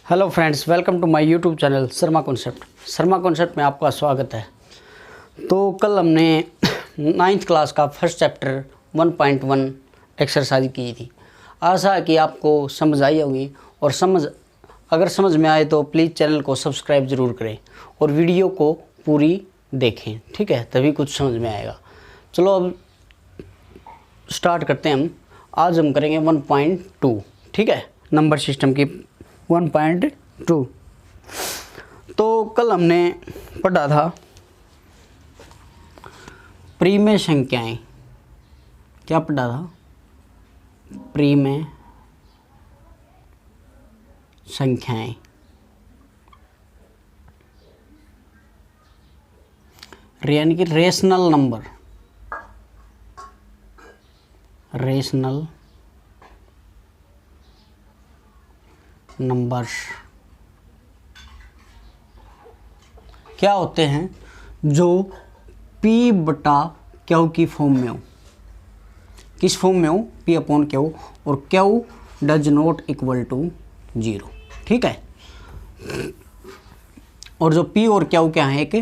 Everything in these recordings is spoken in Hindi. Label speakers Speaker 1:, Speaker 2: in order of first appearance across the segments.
Speaker 1: Hello friends, welcome to my YouTube channel Sharma concept में आपका स्वागत है। तो कल हमने 9th क्लास का फर्स्ट चैप्टर 1.1 एक्सरसाइज की थी। आशा है कि आपको समझ आई होगी और अगर समझ में आए तो प्लीज़ चैनल को सब्सक्राइब ज़रूर करें और वीडियो को पूरी देखें, ठीक है, तभी कुछ समझ में आएगा। चलो अब स्टार्ट करते हैं। आज हम करेंगे 1.2, ठीक है, नंबर सिस्टम की 1.2। तो कल हमने पढ़ा था प्रीमेय संख्याएं। क्या पढ़ा था? प्रीमेय संख्याएं। यानी कि रेशनल नंबर, रेशनल नंबर्स क्या होते हैं? जो P बटा Q की फॉर्म में हो। किस फॉर्म में हो? P अपॉन Q, और Q does not equal to 0, ठीक है। और जो P और Q क्या है, एक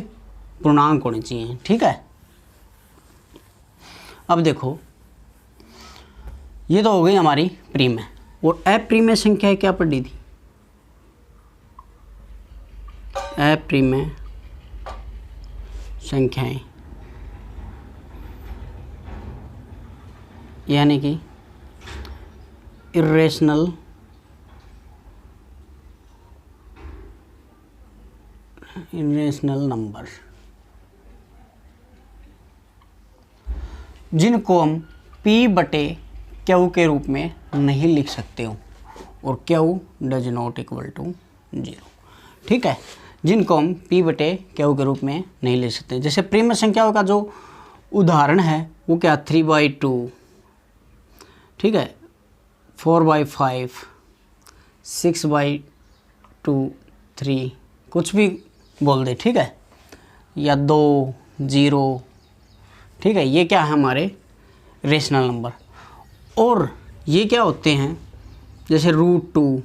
Speaker 1: पूर्णांक होने चाहिए, ठीक है। अब देखो, ये तो हो गई हमारी प्रीमेय। और अप्रीमेय संख्या क्या पढ़ी थी? अप्रीमेय संख्याएं यानी कि इर्रेशनल नंबर, जिनको हम P बटे Q के रूप में नहीं लिख सकते हो, और Q does not equal to 0, ठीक है। जिनको हम P बटे Q के रूप में नहीं ले सकते। जैसे प्रीमेय संख्याओं का जो उदाहरण है वो क्या? 3/2, ठीक है, 4/5, 6/2, 3, कुछ भी बोल दे, ठीक है, या 2, 0, ठीक है। ये क्या है? हमारे रेशनल नंबर। और ये क्या होते हैं? जैसे √2,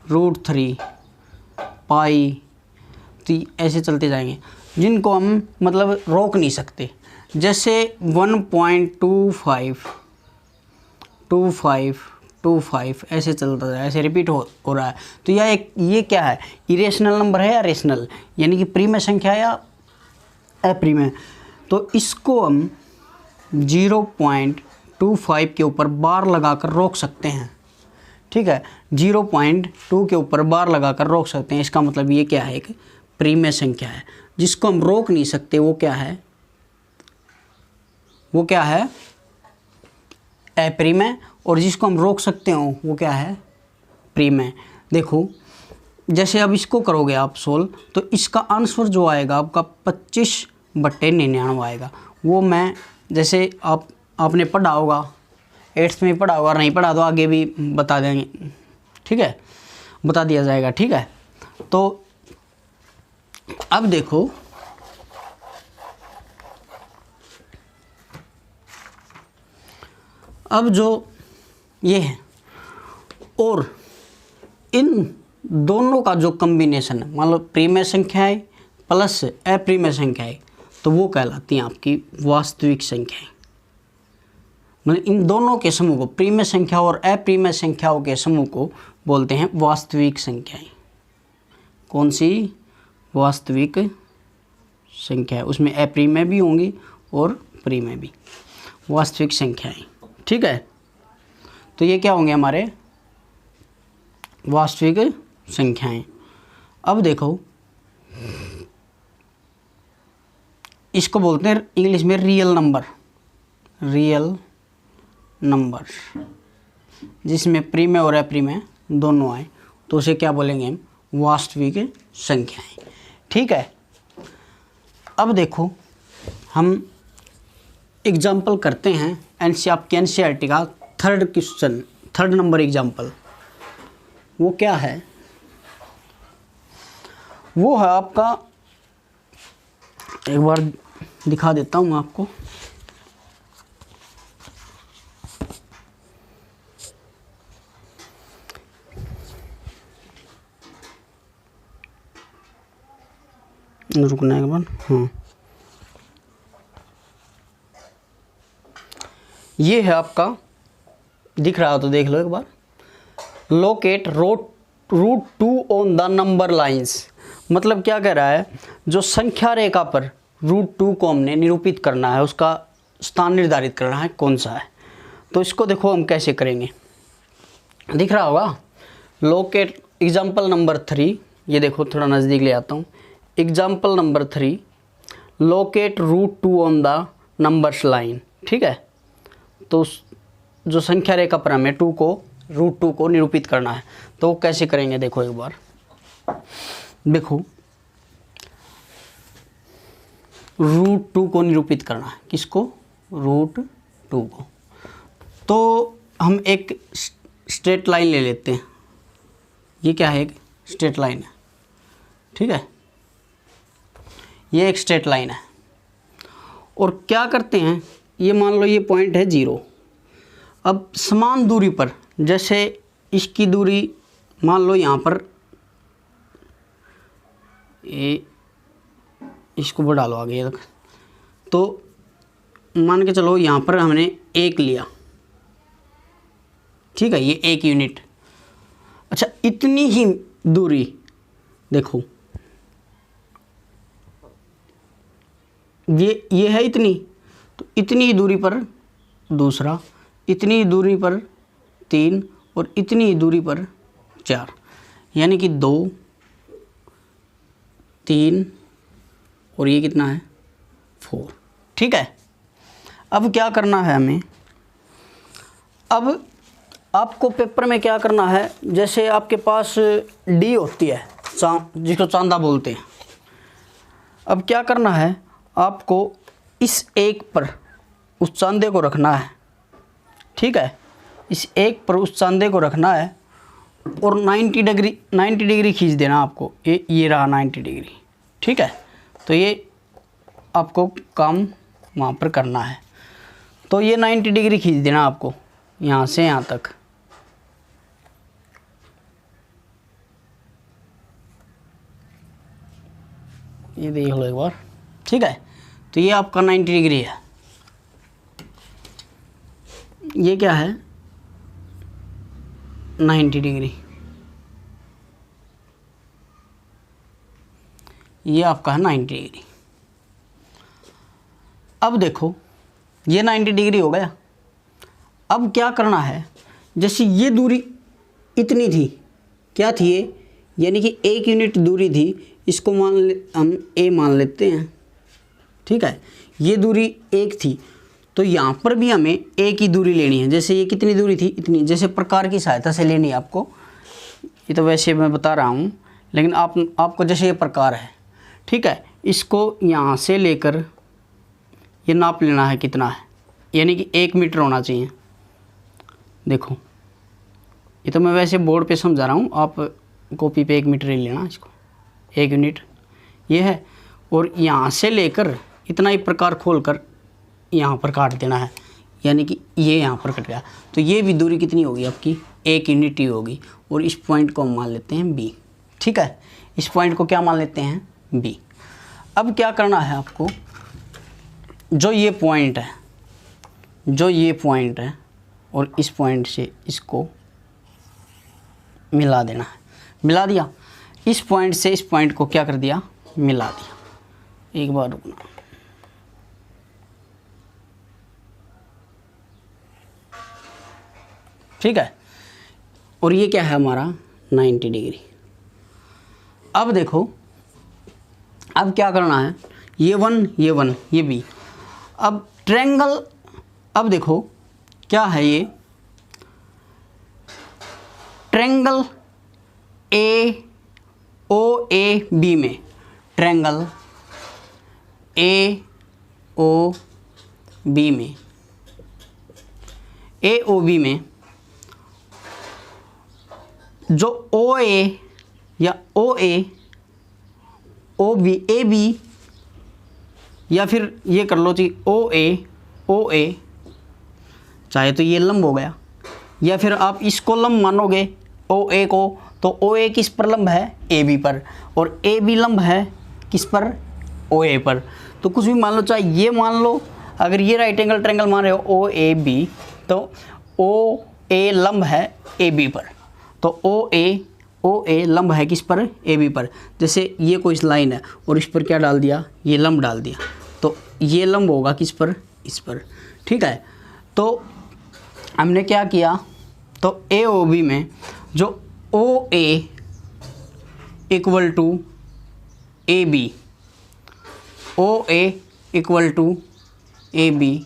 Speaker 1: √3, पाई, तो ऐसे चलते जाएंगे, जिनको हम मतलब रोक नहीं सकते। जैसे 1.25, 25 ऐसे चलता जाए, ऐसे रिपीट हो रहा है। तो ये क्या है? इरेशनल नंबर है या रेशनल, यानी कि प्रीमेय संख्या या अप्रीमेय। तो इसको हम 0.25 के ऊपर बार लगाकर रोक सकते हैं, ठीक है। 0.2 के ऊपर बार लगाकर रोक सकते हैं। इसका मतलब ये क्या है? एक प्रीमेय संख्या है। जिसको हम रोक नहीं सकते वो क्या है? वो क्या है? अप्रीमेय। और जिसको हम रोक सकते हो वो क्या है? प्रीमेय। देखो, जैसे अब इसको करोगे आप सोल्व, तो इसका आंसर जो आएगा आपका 25/99 आएगा। वो मैं जैसे आपने पढ़ा होगा, 8th में पढ़ा होगा, नहीं पढ़ा तो आगे भी बता देंगे, ठीक है, बता दिया जाएगा, ठीक है। तो अब देखो, अब जो ये है और इन दोनों का जो कॉम्बिनेशन है, मतलब प्रीमेय संख्याएं प्लस अप्रीमेय संख्याएं, तो वो कहलाती हैं आपकी वास्तविक संख्याएं। मतलब इन दोनों के समूह को, प्रीमेय संख्या और अप्रीमेय संख्याओं के समूह को बोलते हैं वास्तविक संख्याएं। कौन सी? वास्तविक संख्या। उसमें अप्रीमेय भी होंगी और प्रीमेय भी, वास्तविक संख्याएं, ठीक है। तो ये क्या होंगे? हमारे वास्तविक संख्याएं। अब देखो, इसको बोलते हैं इंग्लिश में रियल नंबर, रियल नंबर, जिसमें प्रीमेय और अप्रीमेय दोनों आए, तो उसे क्या बोलेंगे हम? वास्तविक संख्याएं, ठीक है। अब देखो, हम एग्जाम्पल करते हैं आपके एनसीईआरटी का third question, third number example. वो क्या है? वो है आपका, एक बार दिखा देता हूँ आपको। रुकना एक बार। हाँ, ये है आपका, दिख रहा हो तो देख लो एक बार। Locate root 2 on the number lines, मतलब क्या कह रहा है, जो संख्या रेखा पर रूट 2 को हमने निरूपित करना है, उसका स्थान निर्धारित करना है कौन सा है। तो इसको देखो हम कैसे करेंगे, दिख रहा होगा। लोकेट एग्जाम्पल नंबर 3, ये देखो थोड़ा नज़दीक ले आता हूँ। Example number 3, locate root 2 on the numbers line, ठीक है। तो जो संख्या रेखा पर हमें रूट 2 को निरूपित करना है, तो कैसे करेंगे देखो एक बार। देखो रूट 2 को निरूपित करना है, किसको, रूट 2 को। तो हम एक स्ट्रेट लाइन ले लेते हैं, ये क्या है, एक स्ट्रेट लाइन है, ठीक है, ये एक स्ट्रेट लाइन है। और क्या करते हैं, ये मान लो ये पॉइंट है 0। अब समान दूरी पर, जैसे इसकी दूरी मान लो यहाँ पर, ये इसको बढ़ा लो आगे तक, तो मान के चलो यहाँ पर हमने 1 लिया, ठीक है, ये 1 यूनिट। अच्छा, इतनी ही दूरी देखो, ये है इतनी, तो इतनी ही दूरी पर दूसरा, इतनी ही दूरी पर 3 और इतनी ही दूरी पर 4, यानी कि 2, 3 और ये कितना है 4, ठीक है। अब क्या करना है हमें, अब आपको पेपर में क्या करना है, जैसे आपके पास डी होती है, जिसको चांदा बोलते हैं। अब क्या करना है, आपको इस एक पर उस चांदे को रखना है, ठीक है, इस एक पर उस चांदे को रखना है और 90 डिग्री खींच देना आपको। ये रहा 90 डिग्री, ठीक है। तो ये आपको काम वहाँ पर करना है, तो ये 90 डिग्री खींच देना आपको, यहाँ से यहाँ तक। ये देख लो एक बार, ठीक है। तो ये आपका 90 डिग्री है, ये क्या है 90 डिग्री, ये आपका है 90 डिग्री। अब देखो ये 90 डिग्री हो गया। अब क्या करना है, जैसे ये दूरी इतनी थी, क्या थी ये, यानी कि 1 यूनिट दूरी थी, इसको हम ए मान लेते हैं, ठीक है। ये दूरी 1 थी, तो यहाँ पर भी हमें एक ही दूरी लेनी है। जैसे ये कितनी दूरी थी, इतनी, जैसे प्रकार की सहायता से लेनी है आपको। ये तो वैसे मैं बता रहा हूँ, लेकिन आपको जैसे ये प्रकार है, ठीक है, इसको यहाँ से लेकर ये नाप लेना है कितना है, यानी कि 1 मीटर होना चाहिए। देखो ये तो मैं वैसे बोर्ड पे समझा रहा हूँ, आप कॉपी पे 1 मीटर ही लेना, इसको 1 यूनिट ये है। और यहाँ से लेकर इतना ही प्रकार खोलकर यहाँ पर काट देना है, यानी कि ये यहाँ पर कट गया। तो ये भी दूरी कितनी होगी आपकी, 1 यूनिट ही होगी। और इस पॉइंट को हम मान लेते हैं बी, ठीक है, इस पॉइंट को क्या मान लेते हैं बी। अब क्या करना है आपको, जो ये पॉइंट है और इस पॉइंट से इसको मिला देना है। मिला दिया, इस पॉइंट से इस पॉइंट को क्या कर दिया, मिला दिया। एक बार रुकना, ठीक है। और ये क्या है हमारा 90 डिग्री। अब देखो, अब क्या करना है, ये 1 ये बी। अब ट्रायंगल, अब देखो क्या है, ये triangle A O A B में, ट्रायंगल ए ओ बी में, ए ओ बी में जो ओ ए या ओ ए ओ बी ए बी, या फिर ये कर लो जी ओ ए, चाहे तो ये लंब हो गया, या फिर आप इसको लंब मानोगे ओ ए को, तो ओ ए किस पर लंब है, ए बी पर, और ए बी लंब है किस पर, ओ ए पर। तो कुछ भी मान लो, चाहे ये मान लो, अगर ये राइट एंगल ट्रायंगल मान रहे हो ओ ए बी, तो ओ ए लंब है ए बी पर। तो ओ ए लंब है किस पर, ए बी पर। जैसे ये कोई लाइन है और इस पर क्या डाल दिया, ये लंब डाल दिया, तो ये लंब होगा किस पर, इस पर। ठीक है, तो हमने क्या किया, तो ए ओ बी में जो O A equal to A B, O A equal to A B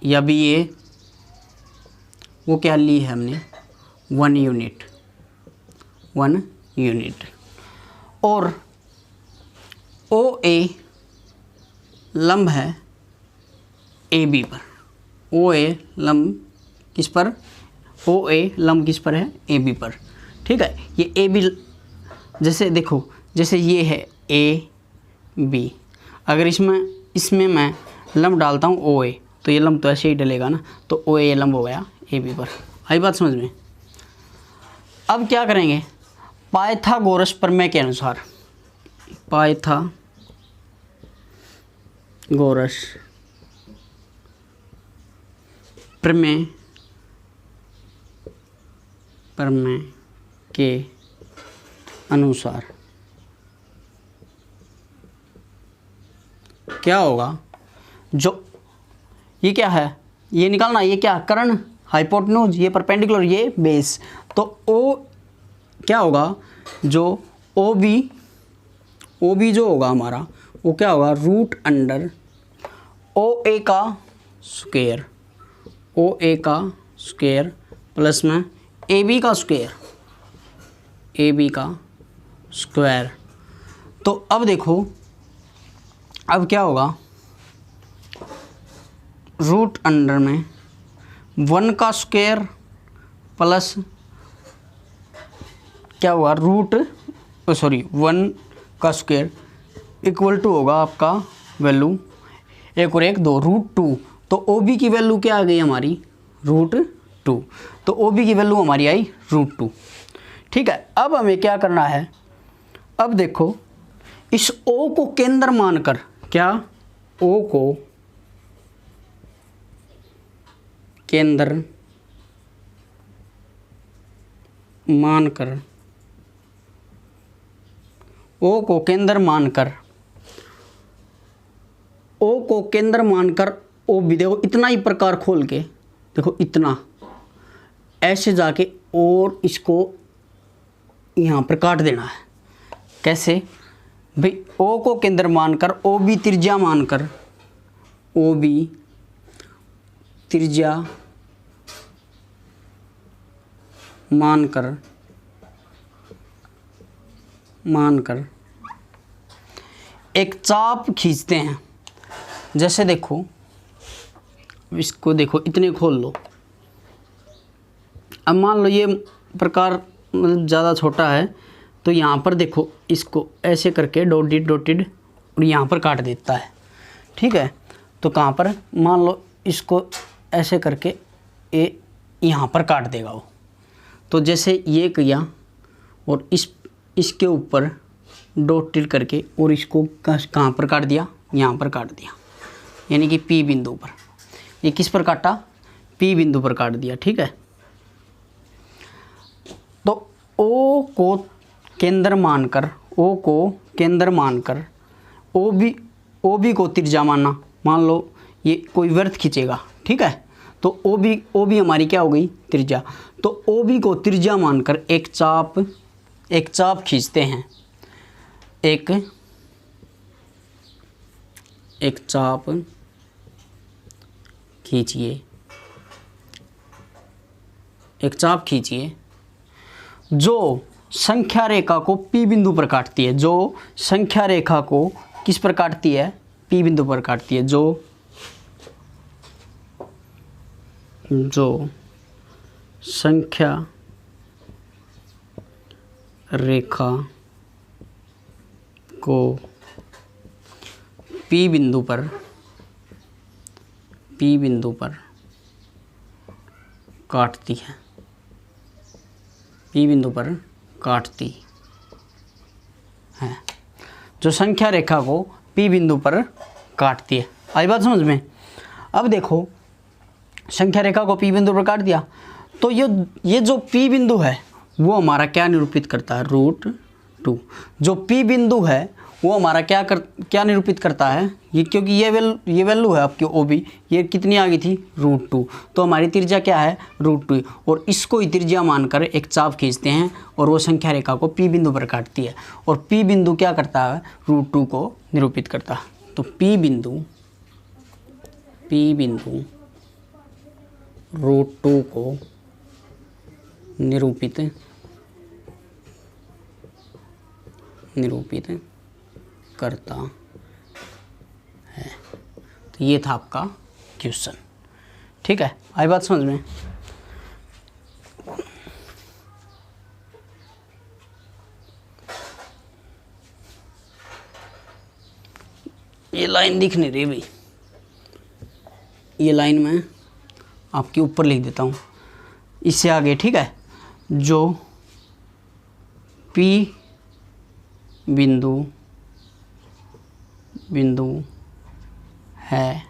Speaker 1: या बी ए, वो क्या ली है हमने, 1 यूनिट, 1 यूनिट। और ओ ए लंब है ए बी पर, ओ ए लंब किस पर, ओ ए लंब किस पर है, ए बी पर। ठीक है, ये ए बी, जैसे देखो, जैसे ये है ए बी, अगर इसमें मैं लंब डालता हूँ ओ ए, तो ये लंब तो ऐसे ही डलेगा ना, तो ओ ए लंब हो गया ए बी पर। आई बात समझ में। अब क्या करेंगे, पाइथागोरस प्रमेय के अनुसार, पाइथागोरस प्रमेय के अनुसार क्या होगा, जो ये क्या है, ये निकालना, ये क्या, कर्ण, हाइपोटेन्यूज, ये परपेंडिकुलर, ये बेस। तो ओ क्या होगा, जो ओ बी जो होगा हमारा, वो क्या होगा, रूट अंडर ओ ए का स्क्वायर, ओ ए का स्क्वायर प्लस में ए बी का स्क्वायर, ए बी का स्क्वायर। तो अब देखो, अब क्या होगा, रूट अंडर में 1 का स्क्वायर प्लस क्या हुआ, 1 का स्क्वायर इक्वल टू होगा आपका वैल्यू, 1 और 1 2, √2। तो ओ बी की वैल्यू क्या आ गई हमारी, √2। तो ओ बी की वैल्यू हमारी आई √2। ठीक है, अब हमें क्या करना है, अब देखो, इस ओ को केंद्र मानकर, क्या, ओ को केंद्र मानकर, ओ को केंद्र मानकर, ओ को केंद्र मानकर ओ भी, देखो इतना ही प्रकार खोल के, देखो इतना ऐसे जाके और इसको यहाँ पर काट देना है। कैसे भाई, ओ को केंद्र मानकर, ओ बी त्रिज्या मानकर, ओ बी त्रिज्या मानकर एक चाप खींचते हैं। जैसे देखो, इसको देखो, इतने खोल लो। अब मान लो ये प्रकार मतलब ज़्यादा छोटा है, तो यहाँ पर देखो, इसको ऐसे करके डॉटेड और यहाँ पर काट देता है। ठीक है, तो कहाँ पर, मान लो इसको ऐसे करके यहाँ पर काट देगा वो। तो जैसे ये किया और इसके ऊपर डॉटेड करके और इसको कहाँ पर काट दिया, यहाँ पर काट दिया, यानी कि P बिंदु पर। ये किस पर काटा, P बिंदु पर काट दिया। ठीक है, तो O को केंद्र मानकर, ओ बी को त्रिज्या मानना। मान लो ये कोई वृत्त खींचेगा, ठीक है, तो ओ बी हमारी क्या हो गई, त्रिज्या। तो ओ बी को त्रिज्या मानकर एक चाप खींचते हैं, एक चाप खींचिए, जो संख्या रेखा को P बिंदु पर काटती है, जो संख्या रेखा को किस पर काटती है, P बिंदु पर काटती है, जो संख्या रेखा को P बिंदु पर काटती है, P बिंदु पर काटती है। जो संख्या रेखा को P बिंदु पर काटती है। आई बात समझ में। अब देखो संख्या रेखा को P बिंदु पर काट दिया, तो ये जो P बिंदु है वो हमारा क्या निरूपित करता है, √2। जो P बिंदु है वो हमारा क्या निरूपित करता है, ये क्योंकि ये वैल्यू है आपकी OB, ये कितनी आ गई थी, √2। तो हमारी त्रिज्या क्या है, √2, और इसको ही त्रिज्या मानकर एक चाप खींचते हैं और वो संख्या रेखा को P बिंदु पर काटती है, और P बिंदु क्या करता है, √2 को निरूपित करता है। तो P बिंदु √2 को निरूपित करता है। तो ये था आपका क्वेश्चन। ठीक है, आई बात समझ में। ये लाइन दिख नहीं रही भाई, ये लाइन मैं आपके ऊपर लिख देता हूँ, इससे आगे। ठीक है, जो P बिंदु है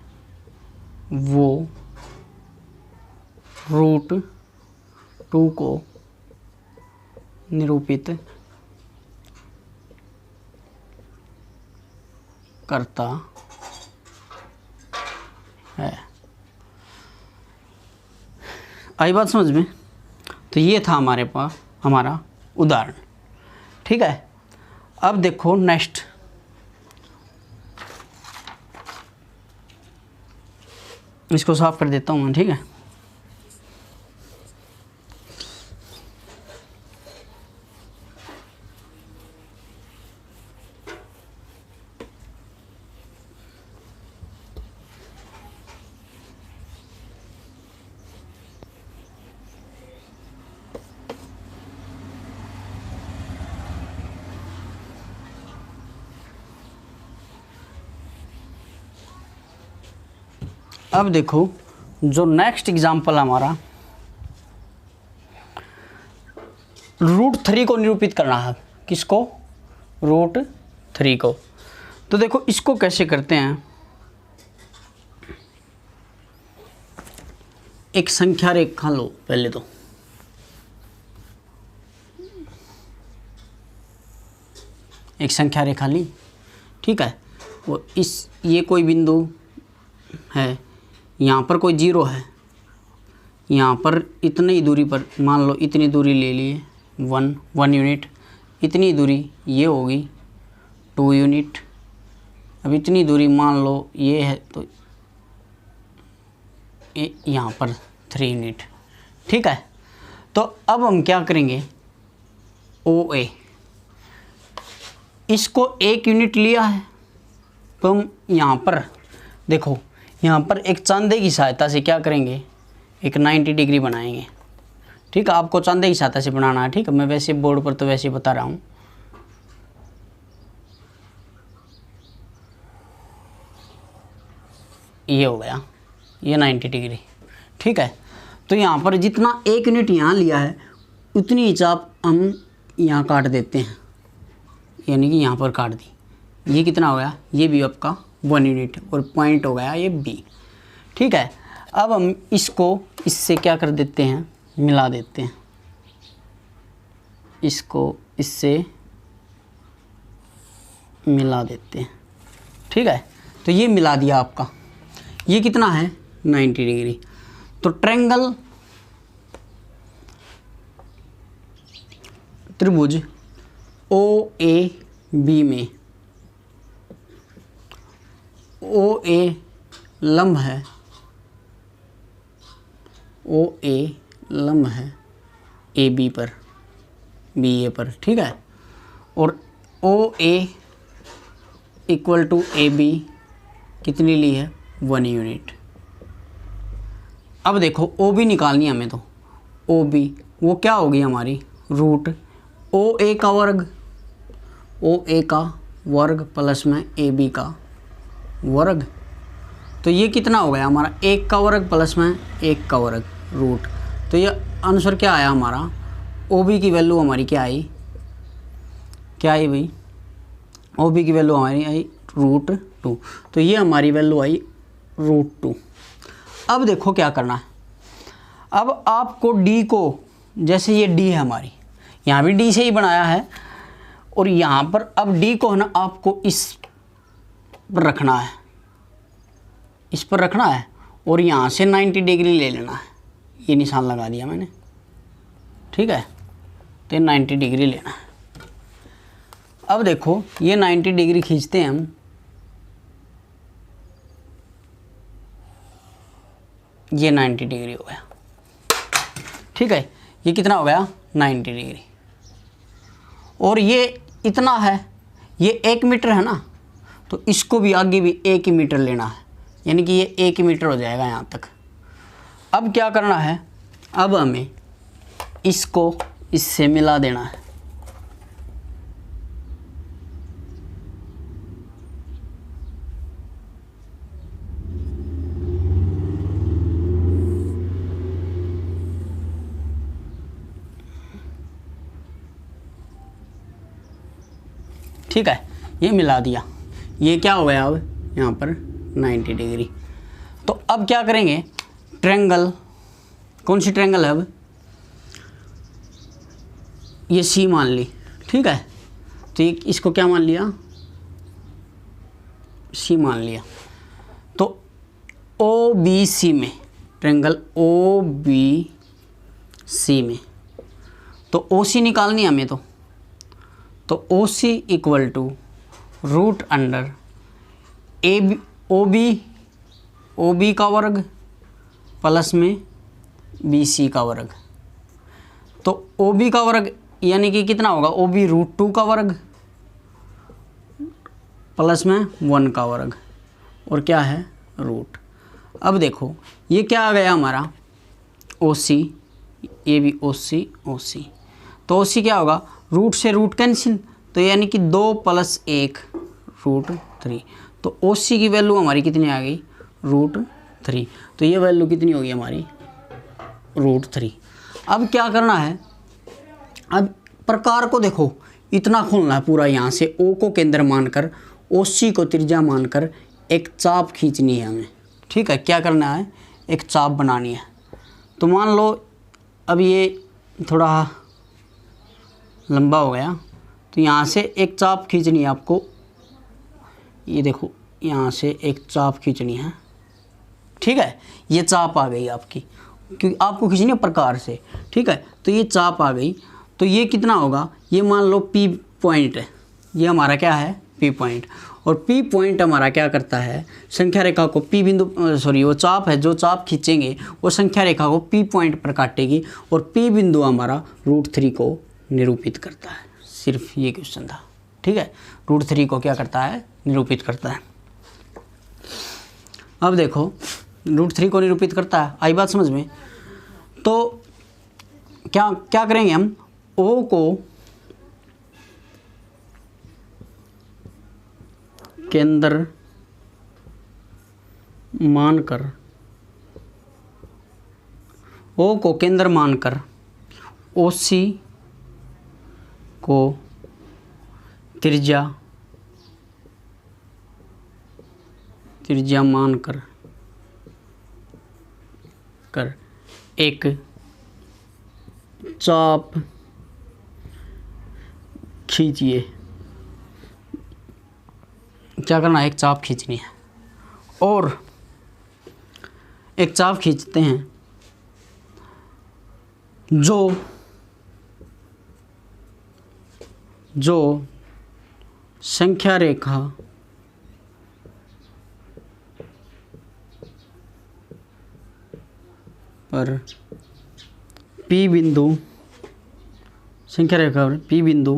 Speaker 1: वो √2 को निरूपित करता है। आई बात समझ में। तो ये था हमारे पास हमारा उदाहरण। ठीक है, अब देखो नेक्स्ट, इसको साफ कर देता हूँ मैं। ठीक है, अब देखो जो नेक्स्ट एग्जाम्पल हमारा √3 को निरूपित करना है। किसको, √3 को। तो देखो इसको कैसे करते हैं, एक संख्या रेखा लो पहले तो, एक संख्या रेखा ली। ठीक है, वो ये कोई बिंदु है, यहाँ पर कोई 0 है, यहाँ पर इतनी दूरी पर मान लो इतनी दूरी ले लिए 1 यूनिट, इतनी दूरी ये होगी 2 यूनिट, अब इतनी दूरी मान लो ये है तो ये यहाँ पर 3 यूनिट। ठीक है, तो अब हम क्या करेंगे, OA, इसको 1 यूनिट लिया है, तो हम यहाँ पर देखो, यहाँ पर एक चांदे की सहायता से क्या करेंगे, एक 90 डिग्री बनाएंगे। ठीक है, आपको चांदे की सहायता से बनाना है। ठीक है, मैं वैसे बोर्ड पर तो वैसे बता रहा हूँ। ये हो गया, ये 90 डिग्री। ठीक है, तो यहाँ पर जितना 1 यूनिट यहाँ लिया है उतनी ही चाप हम यहाँ काट देते हैं, यानी कि यहाँ पर काट दी। ये कितना हो गया, ये भी आपका 1 यूनिट, और पॉइंट हो गया ये B। ठीक है, अब हम इसको इससे क्या कर देते हैं, मिला देते हैं, इसको इससे मिला देते हैं। ठीक है, तो ये मिला दिया आपका, ये कितना है 90 डिग्री। तो ट्रायंगल त्रिभुज OAB में OA लंब है, OA लंब है AB पर, BA पर। ठीक है, और OA इक्वल टू AB कितनी ली है, 1 यूनिट। अब देखो OB निकालनी है हमें, तो OB वो क्या होगी हमारी, √OA का वर्ग, OA का वर्ग प्लस में AB का वर्ग। तो ये कितना हो गया हमारा, 1 का वर्ग प्लस में 1 का वर्ग रूट। तो ये आंसर क्या आया हमारा, OB की वैल्यू हमारी क्या आई भाई, ओ बी की वैल्यू हमारी आई √2, तो ये हमारी वैल्यू आई √2। अब देखो क्या करना है, अब आपको डी को, जैसे ये डी है हमारी, यहाँ भी डी से ही बनाया है, और यहाँ पर अब डी को है ना आपको इस पर रखना है, इस पर रखना है, और यहाँ से 90 डिग्री ले लेना है। ये निशान लगा दिया मैंने, ठीक है, तो 90 डिग्री लेना है। अब देखो ये 90 डिग्री खींचते हैं हम, ये 90 डिग्री हो गया, ठीक है। ये कितना हो गया 90 डिग्री, और ये इतना है, ये 1 मीटर है ना, तो इसको भी आगे भी 1 मीटर लेना है, यानी कि ये 1 मीटर हो जाएगा यहाँ तक। अब क्या करना है, अब हमें इसको इससे मिला देना है, ठीक है। ये मिला दिया, ये क्या हो गया अब यहाँ पर 90 डिग्री। तो अब क्या करेंगे, ट्रायंगल, कौन सी ट्रायंगल है, अब ये सी मान ली, ठीक है, तो ये इसको क्या मान लिया, सी मान लिया। तो ओ बी सी में, ट्रायंगल ओ बी सी में, तो ओ सी निकालनी है हमें, तो O C equal to √under A B, O B का वर्ग प्लस में बी सी का वर्ग। तो ओ बी का वर्ग यानी कि कितना होगा, ओ बी √2 का वर्ग प्लस में 1 का वर्ग, और क्या है रूट। अब देखो ये क्या आ गया हमारा ओ सी, ये भी ओ सी, तो ओ सी क्या होगा, रूट से रूट कैंसिल, तो यानी कि 2 + 1 √3। तो ओ सी की वैल्यू हमारी कितनी आ गई, √3। तो ये वैल्यू कितनी होगी हमारी, √3। अब क्या करना है, अब प्रकार को देखो, इतना खोलना है पूरा, यहाँ से ओ को केंद्र मानकर, ओ सी को त्रिज्या मानकर एक चाप खींचनी है हमें, ठीक है। क्या करना है, एक चाप बनानी है। तो मान लो अब ये थोड़ा लंबा हो गया, तो यहाँ से एक चाप खींचनी है आपको, ये देखो यहाँ से एक चाप खींचनी है, ठीक है। ये चाप आ गई आपकी, क्योंकि आपको खींचनी है प्रकार से, ठीक है। तो ये चाप आ गई, तो ये कितना होगा, ये मान लो पी पॉइंट है, ये हमारा क्या है पी पॉइंट, और पी पॉइंट हमारा क्या करता है, संख्या रेखा को पी बिंदु, सॉरी वो चाप है, जो चाप खींचेंगे वो संख्या रेखा को पी पॉइंट पर काटेगी, और पी बिंदु हमारा √3 को निरूपित करता है। सिर्फ ये क्वेश्चन था, ठीक है, √3 को क्या करता है, निरूपित करता है। अब देखो √3 को निरूपित करता है, आई बात समझ में। तो क्या क्या करेंगे हम, ओ को केंद्र मानकर, ओ को केंद्र मानकर ओ सी को त्रिज्या मानकर एक चाप खींचिए। क्या करना है, एक चाप खींचनी है, और एक चाप खींचते हैं जो संख्या रेखा पर पी बिंदु, संख्या रेखा पर पी बिंदु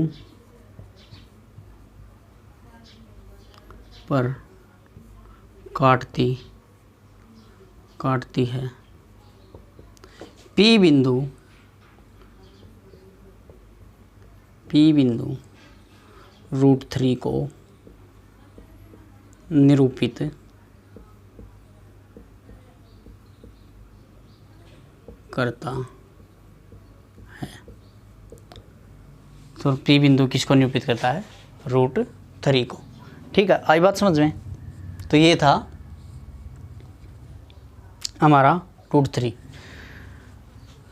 Speaker 1: पर काटती है। पी बिंदु √3 को निरूपित करता है। तो पी बिंदु किसको निरूपित करता है, √3 3 को। ठीक है, आई बात समझ में? तो ये था हमारा √3।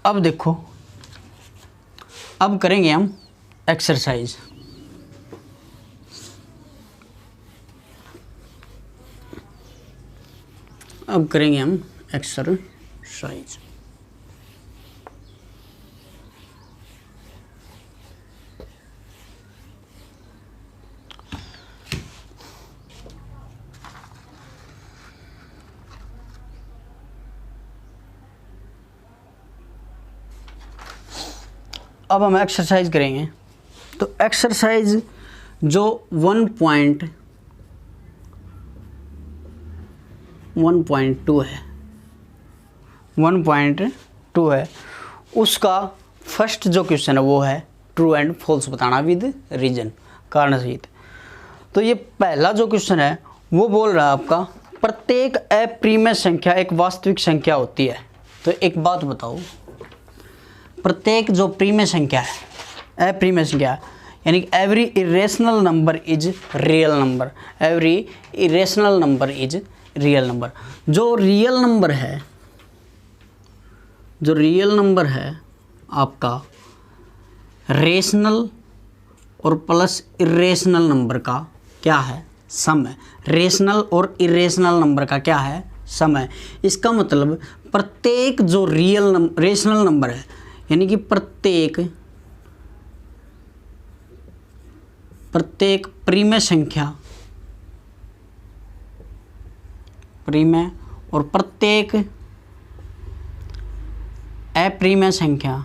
Speaker 1: अब देखो, अब करेंगे हम एक्सरसाइज। अब करेंगे हम एक्सरसाइज। अब हम एक्सरसाइज करेंगे। तो एक्सरसाइज जो 1.2 है, 1.2 है, उसका फर्स्ट जो क्वेश्चन है वो है ट्रू एंड फॉल्स बताना विद रीजन, कारण सहित। तो ये पहला जो क्वेश्चन है वो बोल रहा है आपका प्रत्येक अप्रिमेय संख्या एक वास्तविक संख्या होती है। तो एक बात बताओ, प्रत्येक जो प्रीमेय संख्या है, अप्रिमेय संख्या है, यानी कि every irrational number is real number, every irrational number is real number. जो रियल नंबर है आपका रेशनल और प्लस इरेशनल नंबर का क्या है, सम है। रेशनल और इरेशनल नंबर का क्या है, सम है। इसका मतलब प्रत्येक जो रेशनल नंबर है, यानी कि प्रत्येक प्रीमेय संख्या, प्रीमेय और प्रत्येक अप्रीमेय संख्या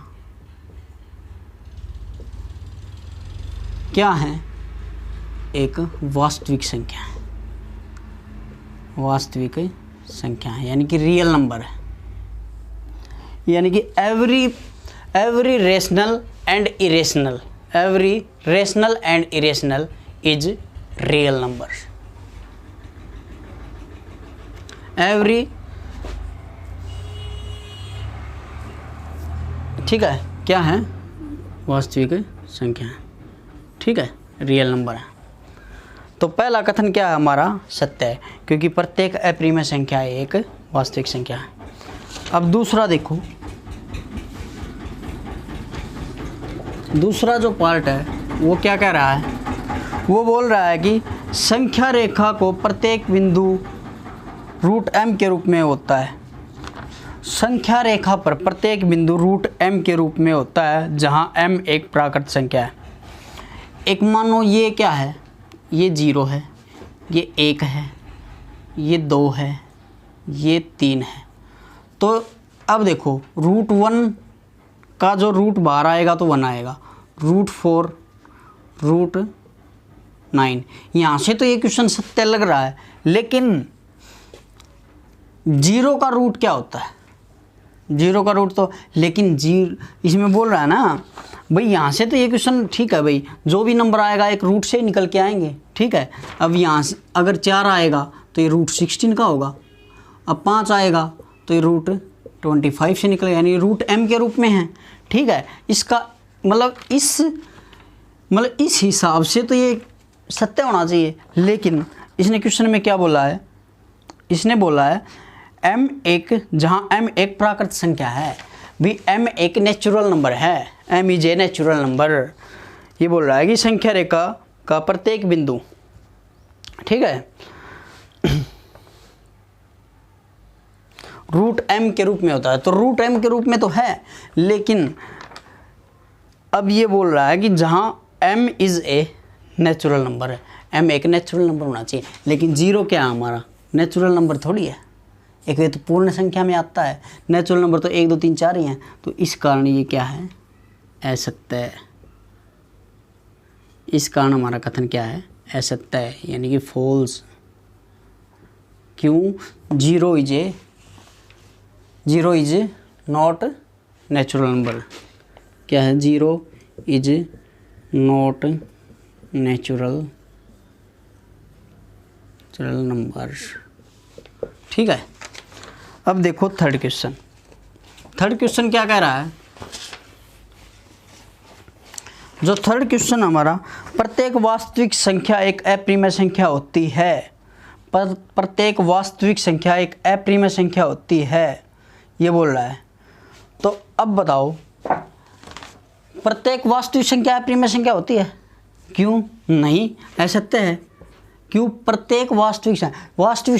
Speaker 1: क्या है, एक वास्तविक संख्या है, वास्तविक संख्या है, यानी कि रियल नंबर है। यानी कि every rational and irrational, every rational and irrational is real number. Every, ठीक है, क्या है, वास्तविक संख्या है। ठीक है, रियल नंबर है। तो पहला कथन क्या है हमारा, सत्य है, क्योंकि प्रत्येक अप्रिमेय संख्या एक वास्तविक संख्या है। अब दूसरा देखो, दूसरा जो पार्ट है वो क्या कह रहा है, वो बोल रहा है कि संख्या रेखा को प्रत्येक बिंदु √m के रूप में होता है। संख्या रेखा पर प्रत्येक बिंदु √m के रूप में होता है, जहां m एक प्राकृत संख्या है। एक मानो ये क्या है, ये 0 है, ये 1 है, ये 2 है, ये 3 है। तो अब देखो √1 का जो रूट बाहर आएगा तो 1 आएगा, √4, √9। यहाँ से तो ये क्वेश्चन सत्य लग रहा है, लेकिन 0 का रूट क्या होता है, 0 का रूट तो, लेकिन इसमें बोल रहा है ना भाई, यहाँ से तो ये क्वेश्चन ठीक है भाई, जो भी नंबर आएगा एक रूट से निकल के आएंगे। ठीक है, अब यहाँ से अगर 4 आएगा तो ये √16 का होगा, अब 5 आएगा तो ये √25 से निकलेगा, यानी √m के रूप में है। ठीक है, इसका मतलब इस हिसाब से तो ये सत्य होना चाहिए, लेकिन इसने क्वेश्चन में क्या बोला है, इसने बोला है जहाँ m एक प्राकृत संख्या है, भी m एक नेचुरल नंबर है, m is a natural number. ये बोल रहा है कि संख्या रेखा का प्रत्येक बिंदु, ठीक है, √m के रूप में होता है। तो √m के रूप में तो है, लेकिन अब ये बोल रहा है कि जहाँ m is a natural number है, m एक नेचुरल नंबर होना चाहिए, लेकिन 0 क्या है हमारा, नेचुरल नंबर थोड़ी है, एक ये तो पूर्ण संख्या में आता है, नेचुरल नंबर तो 1 2 3 4 ही हैं। तो इस कारण ये क्या है, असत्य है। इस कारण हमारा कथन क्या है, असत्य है, यानी कि फॉल्स। क्यों, 0 इज नॉट नेचुरल नंबर। क्या है, 0 इज नॉट नेचुरल नंबर। ठीक है, अब देखो थर्ड क्वेश्चन क्या कह रहा है, जो थर्ड क्वेश्चन हमारा, प्रत्येक वास्तविक संख्या एक अप्रिमेय संख्या होती है। प्रत्येक वास्तविक संख्या एक अप्रिमेय संख्या होती है, ये बोल रहा है। तो अब बताओ, प्रत्येक वास्तविक संख्या अप्रिमेय संख्या होती है? क्यों नहीं, असत्य है। क्यों? प्रत्येक वास्तविक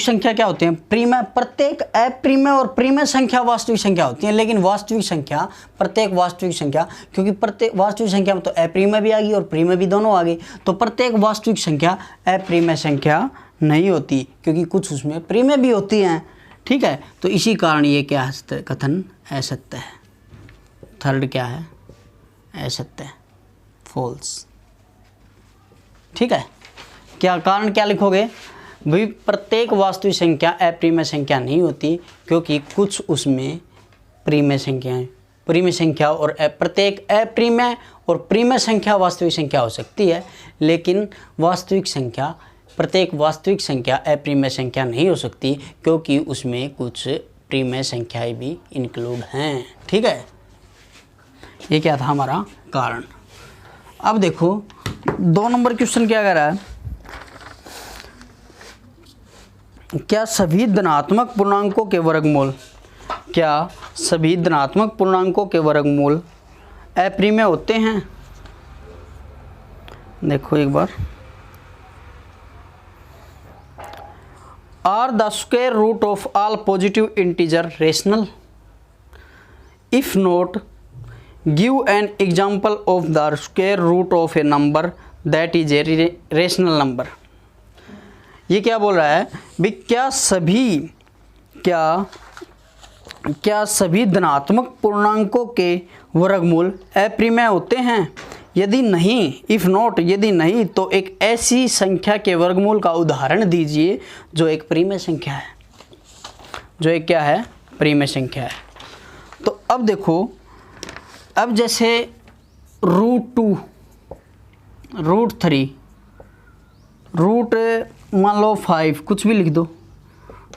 Speaker 1: संख्या क्या होती है? प्रिमेय। प्रत्येक अप्रिमेय और प्रिमेय संख्या वास्तविक संख्या होती है, लेकिन वास्तविक संख्या, प्रत्येक वास्तविक संख्या, क्योंकि प्रत्येक वास्तविक संख्या में तो अप्रिमेय भी आ गई और प्रिमेय भी दोनों आ गई, तो प्रत्येक वास्तविक संख्या अप्रिमेय संख्या नहीं होती, क्योंकि कुछ उसमें प्रिमेय भी होती हैं। ठीक है, तो इसी कारण ये क्या है? कथन असत्य है। थर्ड क्या है? असत्य है, फॉल्स। ठीक है, क्या कारण क्या लिखोगे भाई? प्रत्येक वास्तविक संख्या अप्रिमेय संख्या नहीं होती, क्योंकि कुछ उसमें प्रिमेय संख्याएं, प्रिमेय संख्या और प्रत्येक अप्रिमेय और प्रिमेय संख्या वास्तविक संख्या हो सकती है, लेकिन वास्तविक संख्या, प्रत्येक वास्तविक संख्या अप्रिमेय संख्या नहीं हो सकती, क्योंकि उसमें कुछ प्रिमेय संख्याएं भी इंक्लूड हैं। ठीक है, ये क्या था हमारा कारण। अब देखो 2 नंबर क्वेश्चन क्या कह रहा है? क्या सभी धनात्मक पूर्णांकों के वर्गमूल, क्या सभी धनात्मक पूर्णांकों के वर्गमूल अप्रिमेय होते हैं? देखो एक बार, are the square root of all positive integer rational? If not, give an example of the square root of a number that is a rational number. ये क्या बोल रहा है भाई? क्या सभी धनात्मक पूर्णांकों के वर्गमूल अप्रिमेय होते हैं? यदि नहीं, इफ़ नॉट, यदि नहीं, तो एक ऐसी संख्या के वर्गमूल का उदाहरण दीजिए जो एक प्रिमेय संख्या है, जो एक क्या है? प्रिमेय संख्या है। तो अब देखो, अब जैसे √2, √3, रूट मान लो 5, कुछ भी लिख दो,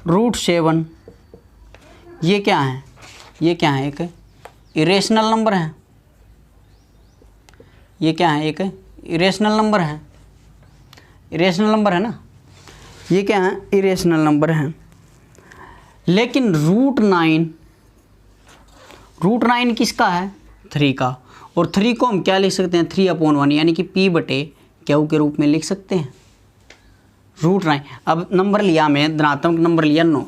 Speaker 1: √7, ये क्या है? ये क्या है? एक इरेशनल नंबर है। ये क्या है? एक इरेशनल नंबर है। इरेशनल नंबर है ना, ये क्या है? इरेशनल नंबर है। लेकिन √9 किसका है? 3 का। और 3 को हम क्या लिख सकते हैं? 3/1, यानी कि P/Q के रूप में लिख सकते हैं। √9, अब नंबर लिया हमें, धनात्मक नंबर लिया 9,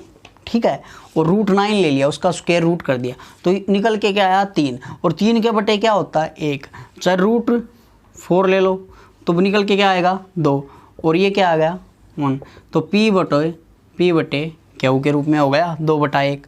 Speaker 1: ठीक है, और √9 ले लिया, उसका स्क्वायर रूट कर दिया, तो निकल के क्या आया? 3, और 3 के बटे क्या होता है? 1। चाहे √4 ले लो तो निकल के क्या आएगा? 2, और ये क्या आ गया? 1। तो P/Q के रूप में हो गया 2/1।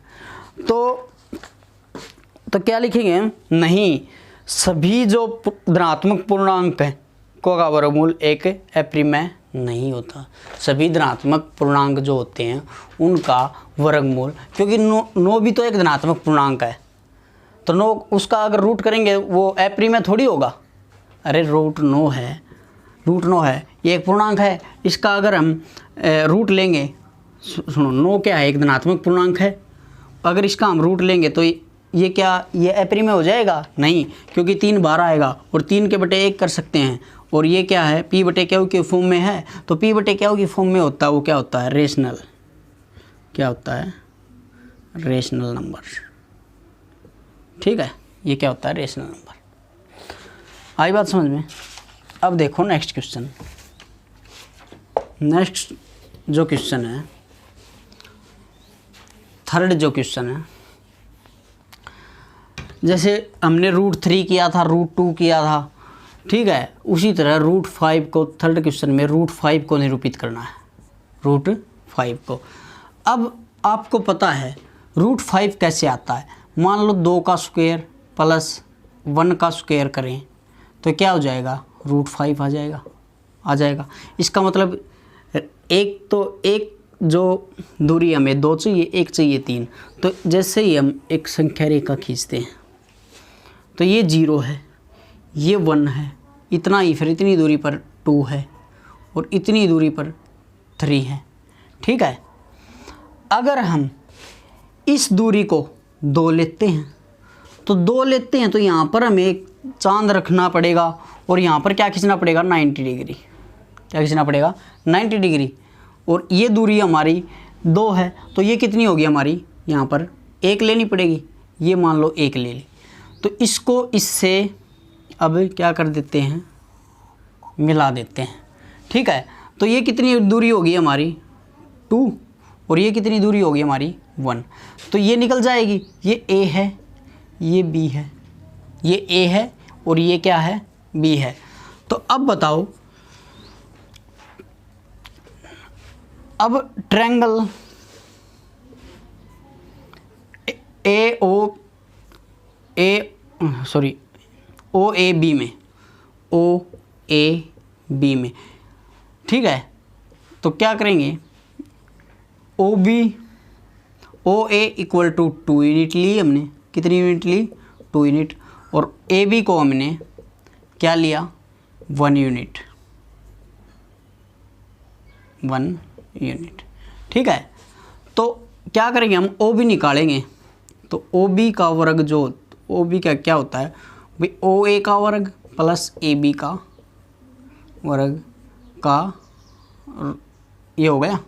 Speaker 1: तो क्या लिखेंगे? नहीं, सभी जो धनात्मक पूर्णांक है को का वर्गमूल एक अप्रिमेय नहीं होता। सभी धनात्मक पूर्णांक जो होते हैं उनका वर्गमूल, क्योंकि 9 भी तो एक धनात्मक पूर्णांक है, तो 9 उसका अगर रूट करेंगे वो अप्रिमेय थोड़ी होगा। अरे √9 है, ये एक पूर्णांक है, इसका अगर हम रूट लेंगे, सुनो, 9 क्या है? एक धनात्मक पूर्णांक है, अगर इसका हम रूट लेंगे तो ये क्या? ये अप्रिमेय हो जाएगा? नहीं, क्योंकि 3 बार आएगा और 3 के बटे 1 कर सकते हैं, और ये क्या है? P/Q के फॉर्म में है, तो P/Q की फॉर्म में होता है वो क्या होता है? रेशनल। क्या होता है? Rational number. ठीक है, ये क्या होता है? Rational number. आई बात समझ में? अब देखो नेक्स्ट क्वेश्चन। नेक्स्ट जो क्वेश्चन है, थर्ड जो क्वेश्चन है, जैसे हमने √3 किया था, √2 किया था, ठीक है, उसी तरह √5 को, थर्ड क्वेश्चन में √5 को निरूपित करना है, √5 को। अब आपको पता है √5 कैसे आता है? मान लो 2 का स्क्वायर प्लस 1 का स्क्वायर करें तो क्या हो जाएगा? √5 आ जाएगा। इसका मतलब एक जो दूरी हमें 2 चाहिए, 1 चाहिए 3, तो जैसे ही हम एक संख्या रेखा खींचते हैं तो ये 0 है, ये 1 है, इतना ही, फिर इतनी दूरी पर 2 है और इतनी दूरी पर 3 है। ठीक है, अगर हम इस दूरी को 2 लेते हैं तो 2 लेते हैं तो यहाँ पर हमें एक चांद रखना पड़ेगा और यहाँ पर क्या खींचना पड़ेगा 90 डिग्री। क्या खींचना पड़ेगा 90 डिग्री। और ये दूरी हमारी 2 है तो ये कितनी होगी हमारी, यहाँ पर 1 लेनी पड़ेगी। ये मान लो 1 ले ली, तो इसको इससे अब क्या कर देते हैं, मिला देते हैं। ठीक है, तो ये कितनी दूरी होगी हमारी 2 और ये कितनी दूरी होगी हमारी 1। तो ये निकल जाएगी, ये A है, ये B है, ये A है और ये क्या है B है। तो अब बताओ, अब ट्रायंगल OAB में, ठीक है, तो क्या करेंगे, OA इक्वल टू 2 यूनिट ली हमने। कितनी यूनिट ली, 2 यूनिट। और AB को हमने क्या लिया, 1 यूनिट, 1 यूनिट। ठीक है, तो क्या करेंगे हम, OB निकालेंगे। तो OB का वर्ग, जो OB का क्या होता है भाई, OA का वर्ग प्लस AB का वर्ग का ये हो गया।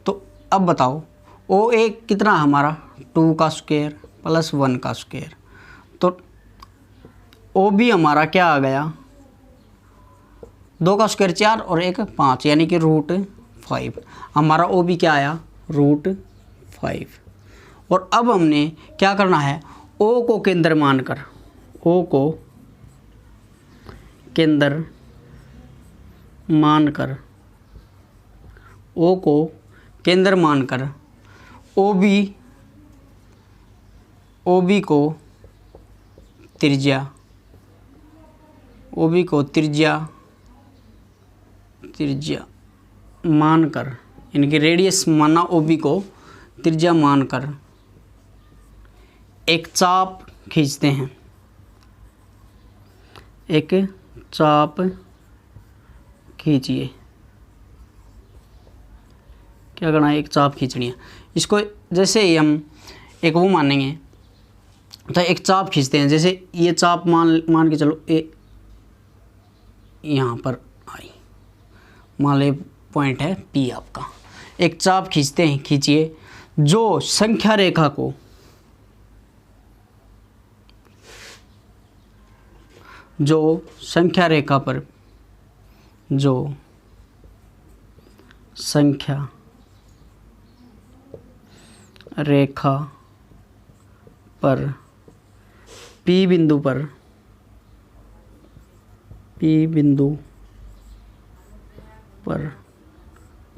Speaker 1: तो अब बताओ OA कितना हमारा, 2 का स्क्वायर प्लस 1 का स्क्वायर। तो OB हमारा क्या आ गया, 2 का स्क्वायर 4 और 1 5, यानी कि √5। हमारा OB क्या आया, √5। और अब हमने क्या करना है, O को केंद्र मानकर, O को केंद्र मानकर, O को केंद्र मानकर OB को त्रिज्या, OB को त्रिज्या मानकर, यानी कि रेडियस माना OB को त्रिज्या मानकर एक चाप खींचते हैं। एक चाप खींचिए, क्या करना है, एक चाप खींचनी है। इसको जैसे ही हम एक वो मानेंगे, तो एक चाप खींचते हैं। जैसे ये चाप मान के चलो, यहाँ पर आई, मान लो पॉइंट है P आपका। एक चाप खींचते हैं, खींचिए, जो संख्या रेखा को, जो संख्या रेखा पर, जो संख्या रेखा पर P बिंदु पर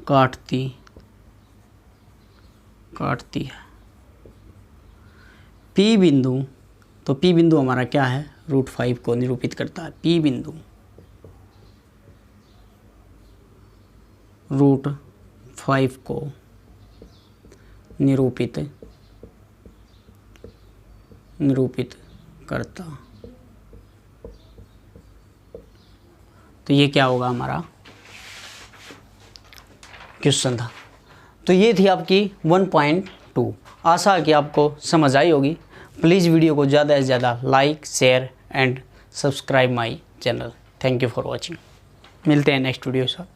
Speaker 1: काटती है P बिंदु। तो P बिंदु हमारा क्या है, √5 को निरूपित करता है। P बिंदु √5 को निरूपित करता। तो ये क्या होगा, हमारा क्वेश्चन था। तो ये थी आपकी 1.2। आशा है कि आपको समझ आई होगी। प्लीज़ वीडियो को ज़्यादा से ज़्यादा like, share and subscribe my channel. Thank you for watching. मिलते हैं नेक्स्ट वीडियो के साथ।